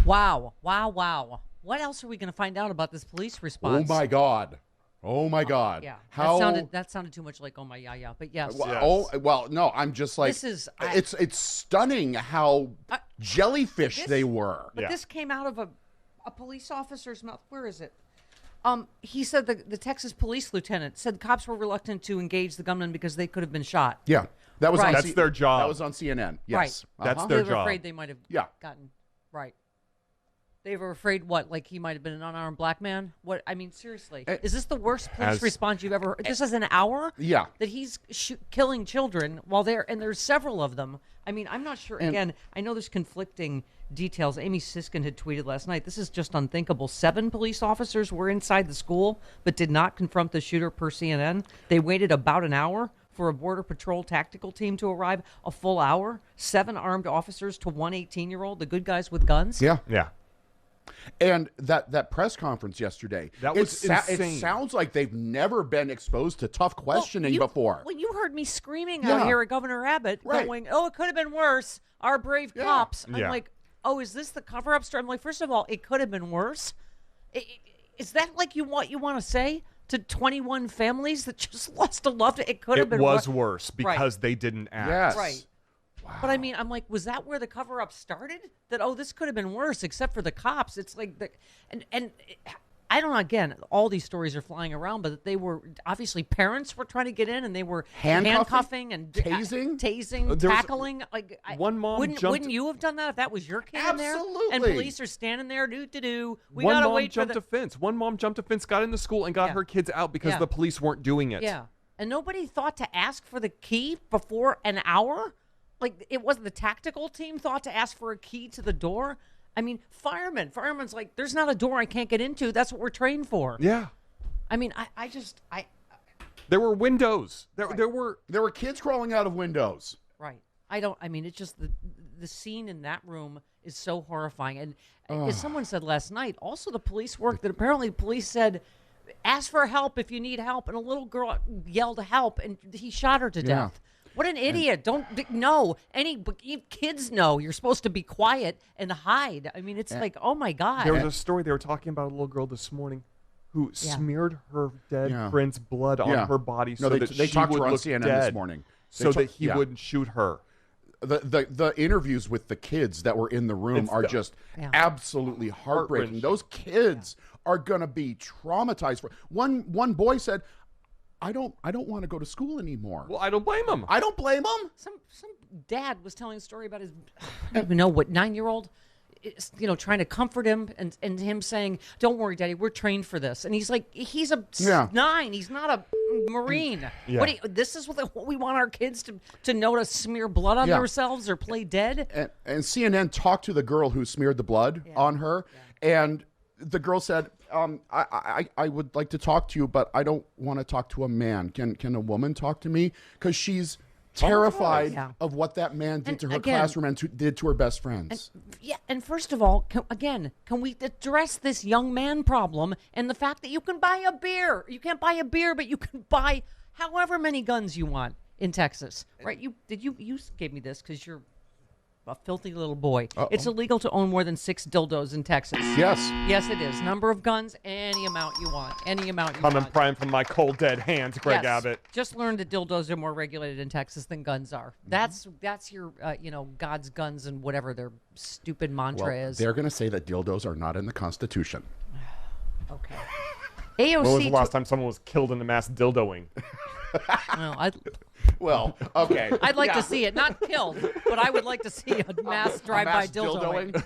Wow. What else are we going to find out about this police response? Oh, my God. Yeah. How that sounded too much like oh my yeah. But yes. well, no, I'm just like it's stunning how jellyfish they were. But this came out of a police officer's mouth. Where is it? He said the Texas police lieutenant said cops were reluctant to engage the gunman because they could have been shot. Yeah. That was that's their job. That was on CNN. Yes. Right. That's their They were job. afraid they might have gotten right. They were afraid what? Like he might have been an unarmed black man? What? I mean, seriously. Is this the worst police response you've ever heard? Just as an hour? Yeah. That he's killing children while and there's several of them. I mean, I'm not sure. Again, I know there's conflicting details. Amy Siskin had tweeted last night, this is just unthinkable. 7 police officers were inside the school but did not confront the shooter per CNN. They waited about an hour for a Border Patrol tactical team to arrive. A full hour. 7 armed officers to one 18-year-old, the good guys with guns. Yeah. Yeah. And that press conference yesterday, that was insane. It sounds like they've never been exposed to tough questioning before. When you heard me screaming out here at Governor Abbott, going, "Oh, it could have been worse. Our brave cops." I'm like, "Oh, is this the cover-up story?" I'm like, first of all, it could have been worse. Is that like what you want to say to 21 families that just lost a loved one? It could have been worse. It was worse because they didn't act. Yes. Right. Wow. But I mean, I'm like, was that where the cover-up started? That, this could have been worse, except for the cops. It's like, and I don't know, again, all these stories are flying around, but they were, obviously parents were trying to get in and they were handcuffing and tasing, tackling. Like, one mom wouldn't you have done that if that was your kid in there? Absolutely. And police are standing there, do-do-do. We got to wait for the... One mom jumped a fence, got into school, and got her kids out because the police weren't doing it. Yeah. And nobody thought to ask for the key before an hour? Like, it wasn't the tactical team thought to ask for a key to the door? I mean, firemen's like, there's not a door I can't get into. That's what we're trained for. Yeah. I mean, there were windows. There were kids crawling out of windows. Right. It's just the scene in that room is so horrifying. And as someone said last night, also the police work that apparently the police said, ask for help if you need help. And a little girl yelled help and he shot her to death. What an idiot. Kids know you're supposed to be quiet and hide. I mean, it's like, oh my God. There was a story they were talking about a little girl this morning who smeared her dead friend's blood on her body so that they she talked would to her on look CNN dead, this morning. So that he wouldn't shoot her. The interviews with the kids that were in the room are just absolutely heartbreaking. Those kids are going to be traumatized. One boy said, I don't want to go to school anymore. Well, I don't blame him. I don't blame him. Some dad was telling a story about his, I don't even know what, 9-year-old, trying to comfort him and him saying, "Don't worry, Daddy, we're trained for this." And he's like, he's 9. He's not a Marine. Yeah. This is what we want our kids to know, to smear blood on themselves or play dead. And CNN talked to the girl who smeared the blood on her, and the girl said, I would like to talk to you, but I don't want to talk to a man. Can a woman talk to me? Because she's terrified of what that man did to her classroom and did to her best friends. And first of all, can we address this young man problem and the fact that you can buy a beer? You can't buy a beer, but you can buy however many guns you want in Texas, right? You gave me this because you're a filthy little boy. It's illegal to own more than 6 dildos in Texas. Yes, it is. Number of guns, any amount you want. I'm prying from my cold, dead hands, Greg Abbott. Just learned that dildos are more regulated in Texas than guns are. That's your, God's guns and whatever their stupid mantra is. They're going to say that dildos are not in the Constitution. Okay. AOC. When was the last time someone was killed in a mass dildoing? Well, okay. I'd like to see it. Not killed, but I would like to see a mass drive-by dildoing.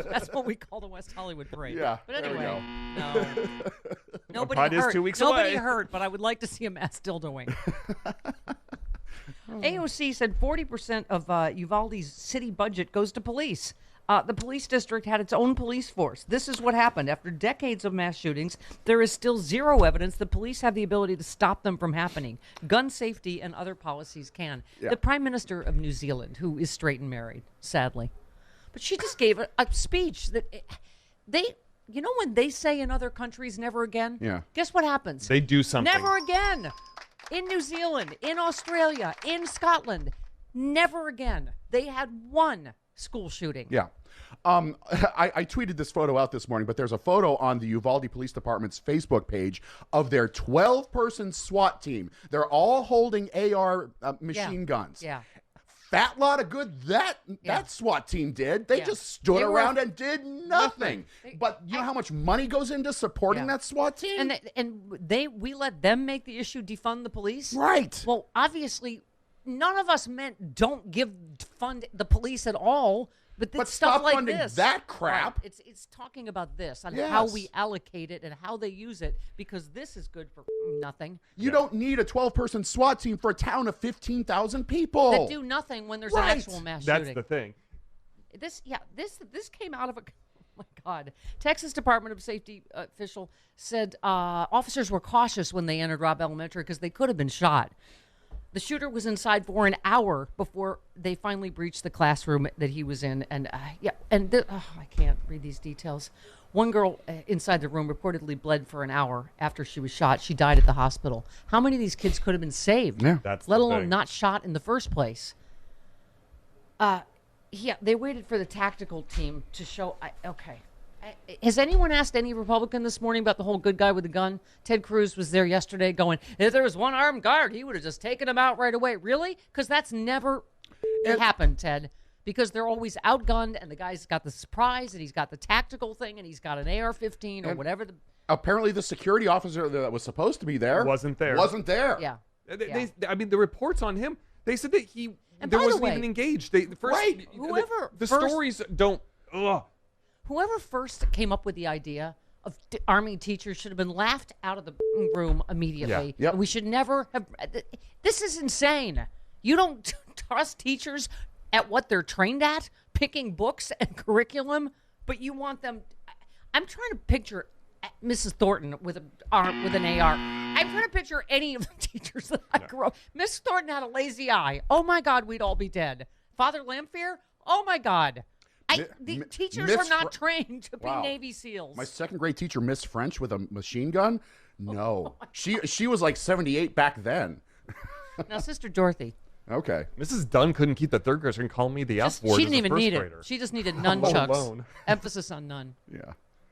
That's what we call the West Hollywood Parade. Yeah. But anyway, no. Nobody hurt. 2 weeks Nobody away. hurt, but I would like to see a mass dildoing. AOC said 40% of Uvalde's city budget goes to police. The police district had its own police force. This is what happened. After decades of mass shootings, there is still zero evidence that police have the ability to stop them from happening. Gun safety and other policies can. The Prime Minister of New Zealand, who is straight and married, sadly, but she just gave a speech that when they say in other countries, never again, guess what happens? They do something. Never again. In New Zealand, in Australia, in Scotland, never again. They had one school shooting. Yeah. I tweeted this photo out this morning, but there's a photo on the Uvalde Police Department's Facebook page of their 12-person SWAT team. They're all holding AR machine guns. Yeah. Fat lot of good that SWAT team did. They just stood around and did nothing. But you know how much money goes into supporting that SWAT team? We let them make the issue defund the police? Right. Well, obviously, none of us meant don't fund the police at all. But stuff stop like funding this, that crap. Right. It's talking about this and how we allocate it and how they use it, because this is good for nothing. You don't need a 12-person SWAT team for a town of 15,000 people that do nothing when there's an actual mass shooting. That's the thing. This came out of a. Oh my God! Texas Department of Safety official said officers were cautious when they entered Robb Elementary because they could have been shot. The shooter was inside for an hour before they finally breached the classroom that he was in. And I can't read these details. One girl inside the room reportedly bled for an hour after she was shot. She died at the hospital. How many of these kids could have been saved? Yeah. Let alone not shot in the first place. They waited for the tactical team to show. Has anyone asked any Republican this morning about the whole good guy with the gun? Ted Cruz was there yesterday going, if there was one armed guard, he would have just taken him out right away. Really? Because that's never happened, Ted. Because they're always outgunned, and the guy's got the surprise, and he's got the tactical thing, and he's got an AR-15 or whatever. Apparently the security officer that was supposed to be there wasn't there. Yeah. The reports on him, they said that he wasn't even engaged. Stories don't... Ugh. Whoever first came up with the idea of arming teachers should have been laughed out of the room immediately. Yeah. Yep. We should never have. This is insane. You don't trust teachers at what they're trained at, picking books and curriculum, but you want them. I'm trying to picture Mrs. Thornton with an AR. I'm trying to picture any of the teachers that I grew up. Miss Thornton had a lazy eye. Oh my God, we'd all be dead. Father Lamphere. Oh my God. The teachers are not trained to be Navy SEALs. My second grade teacher, Miss French, with a machine gun? No. She was like 78 back then. Now, Sister Dorothy. Okay. Mrs. Dunn couldn't keep the third grader from calling me the F word. She didn't even need grader. it. She just needed nunchucks. Emphasis on none. Yeah.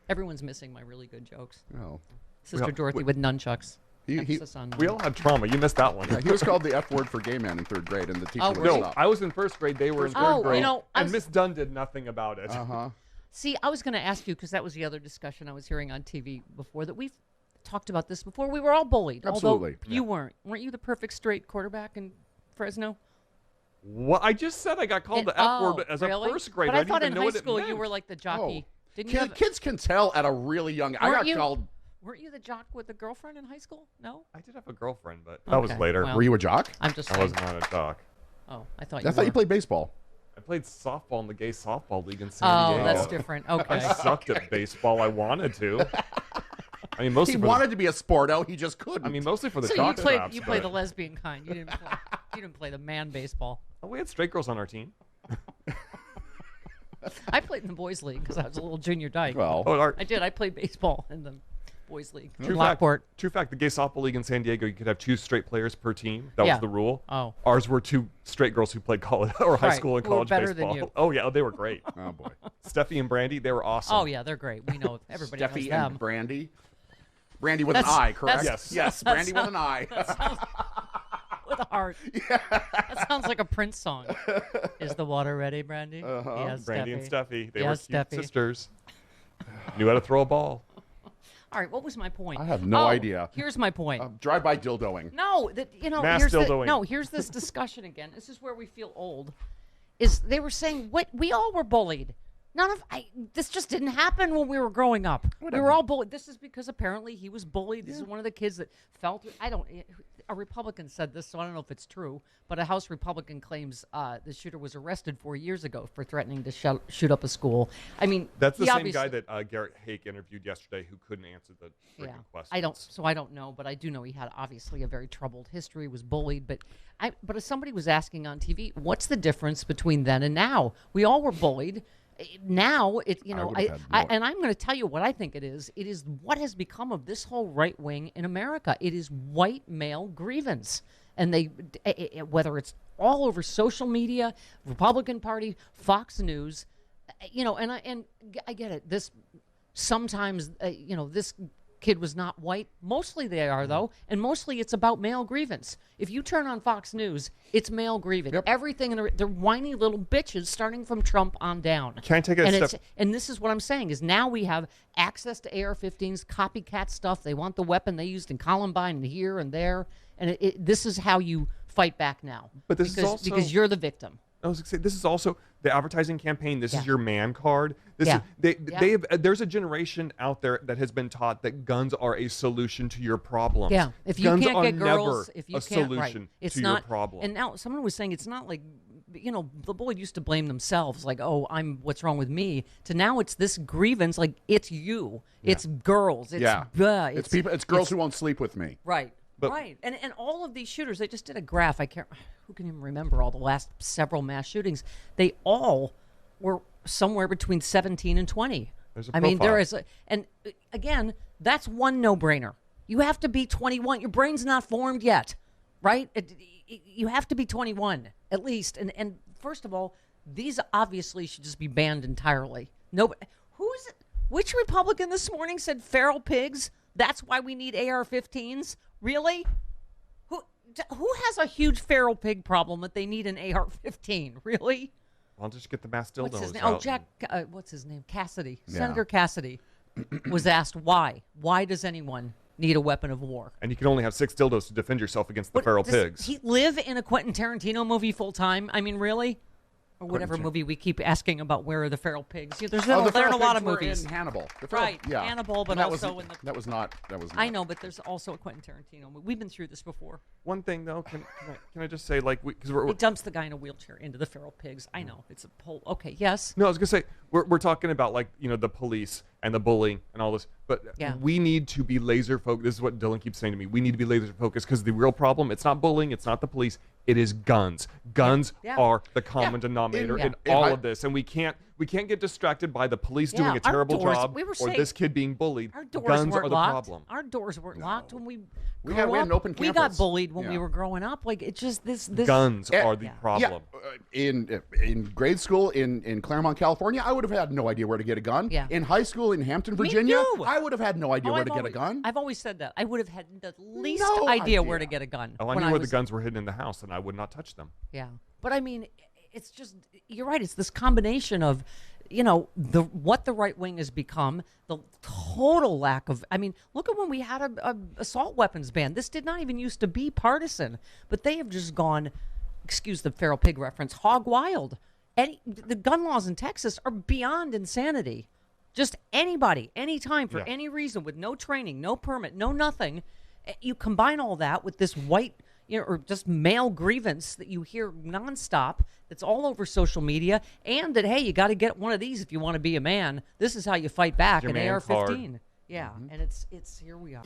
Everyone's missing my really good jokes. Oh. Sister Dorothy with nunchucks. We all had trauma. You missed that one. Yeah, he was called the F word for gay man in third grade, and the teacher would stop. I was in first grade. They were in third grade. And Miss Dunn did nothing about it. See, I was going to ask you, because that was the other discussion I was hearing on TV before, that we've talked about this before. We were all bullied. Absolutely. Although you weren't. Weren't you the perfect straight quarterback in Fresno? What? I just said I got called the F word as a first grader. But I thought didn't in even know high school what it you meant. were like the jockey. Kids can tell at a really young. I got called. Weren't you the jock with a girlfriend in high school? No? I did have a girlfriend, but that was later. Were you a jock? I'm just saying. I was not a jock. Oh, I thought you played baseball. I played softball in the gay softball league in San Diego. Oh, that's different. Okay. I sucked at baseball. I wanted to. I mean, mostly he wanted to be a sporto. He just couldn't. I mean, mostly for the so jock you played the lesbian kind. You didn't play the man baseball. Oh, we had straight girls on our team. I played in the boys' league because I was a little junior dyke. Well, I did. I played baseball in the boys' league. True fact, the gay softball league in San Diego, you could have 2 straight players per team. That was the rule. Oh. Ours were 2 straight girls who played college or high school and college better baseball. Than you. Oh yeah, they were great. Oh boy. Steffi and Brandy, they were awesome. Oh yeah, they're great. We know everybody knows them. Steffi and Brandy. Brandy with an I, correct? Yes. Brandy with an I. With a heart. Yeah. That sounds like a Prince song. Is the water ready, Brandy? Yes, Brandy Steffi. and Steffi. They were cute Steffi. sisters. Knew how to throw a ball. All right, what was my point? I have no idea. Here's my point. Drive-by dildoing. No, Mass dildoing. Here's this discussion again. This is where we feel old. Is they were saying we all were bullied. This just didn't happen when we were growing up. We were all bullied. This is because apparently he was bullied. This is one of the kids that felt. A Republican said this, so I don't know if it's true. But a House Republican claims the shooter was arrested 4 years ago for threatening to shoot up a school. I mean, that's the same guy that Garrett Hake interviewed yesterday, who couldn't answer the freaking questions. I don't know, but I do know he had obviously a very troubled history. Was bullied, but if somebody was asking on TV, what's the difference between then and now? We all were bullied. now it, you know, and I'm going to tell you what I think it is. It is what has become of this whole right wing in America. It is white male grievance. And they, whether it's all over social media, Republican Party, Fox News, you know, and I get it. This sometimes, you know, this kid was not white. Mostly they are, though, and mostly it's about male grievance. If you turn on Fox News, it's male grievance. Yep. Everything, they're whiny little bitches, starting from Trump on down. Can I take a step? And this is what I'm saying, is now we have access to AR-15s, copycat stuff. They want the weapon they used in Columbine and here and there. And this is how you fight back now. But this is also, because you're the victim. I was going to say, this is also the advertising campaign. This is your man card. This is, there's a generation out there that has been taught that guns are a solution to your problems. Yeah, if you guns can't are get girls, never if you a can't, solution it's to not, your problem. And now someone was saying it's not like, you know, the boy used to blame themselves, like, oh, what's wrong with me? To now it's this grievance, like it's you, it's girls, it's it's people, it's girls who won't sleep with me. Right. Right, and all of these shooters, they just did a graph. Who can even remember all the last several mass shootings? They all were somewhere between 17 and 20. There's a I mean, there is, and again, that's one no-brainer. You have to be 21. Your brain's not formed yet, right? You have to be 21 at least. And first of all, these obviously should just be banned entirely. Which Republican this morning said feral pigs? That's why we need AR-15s. Really? Who has a huge feral pig problem that they need an AR-15? Really? I'll just get the mass dildos What's his name? out. Oh, Jack. What's his name? Cassidy. Yeah. Senator Cassidy was asked why. Why does anyone need a weapon of war? And you can only have 6 dildos to defend yourself against the feral pigs. Does he live in a Quentin Tarantino movie full time? I mean, really? Or whatever movie we keep asking about, where are the feral pigs? There's there are a lot of movies. In Hannibal. Hannibal, but also in the... That was not. I know, but there's also a Quentin Tarantino movie. We've been through this before. One thing, though, can I just say, like, because he dumps the guy in a wheelchair into the feral pigs. I know. It's a whole... Okay, yes? No, I was going to say, we're talking about, like, you know, the police and the bullying and all this, but we need to be laser focused. This is what Dylan keeps saying to me. We need to be laser focused because the real problem, it's not bullying, it's not the police, it is guns. Guns are the common denominator in all of this, and we can't get distracted by the police doing a terrible job or this kid being bullied. Our doors Guns weren't are the locked. problem. Our doors weren't locked when we had an open campus. We got bullied when we were growing up. Like, it's just this guns are the problem. In grade school in Claremont, California, I would have had no idea where to get a gun. Yeah. In high school in Hampton, Virginia, I would have had no idea where to get a gun. I've always said that. I would have had the least idea where to get a gun. Oh, I knew where the guns were hidden in the house, and I would not touch them. Yeah. But I mean, it's just, you're right. It's this combination of, you know, what the right wing has become, the total lack of, I mean, look at when we had a assault weapons ban. This did not even used to be partisan, but they have just gone, excuse the feral pig reference, hog wild. The gun laws in Texas are beyond insanity. Just anybody, anytime, for any reason, with no training, no permit, no nothing. You combine all that with this white, you know, or just male grievance that you hear nonstop, that's all over social media, and that, hey, you got to get one of these if you want to be a man. This is how you fight back, an AR-15. Yeah, and it's here we are.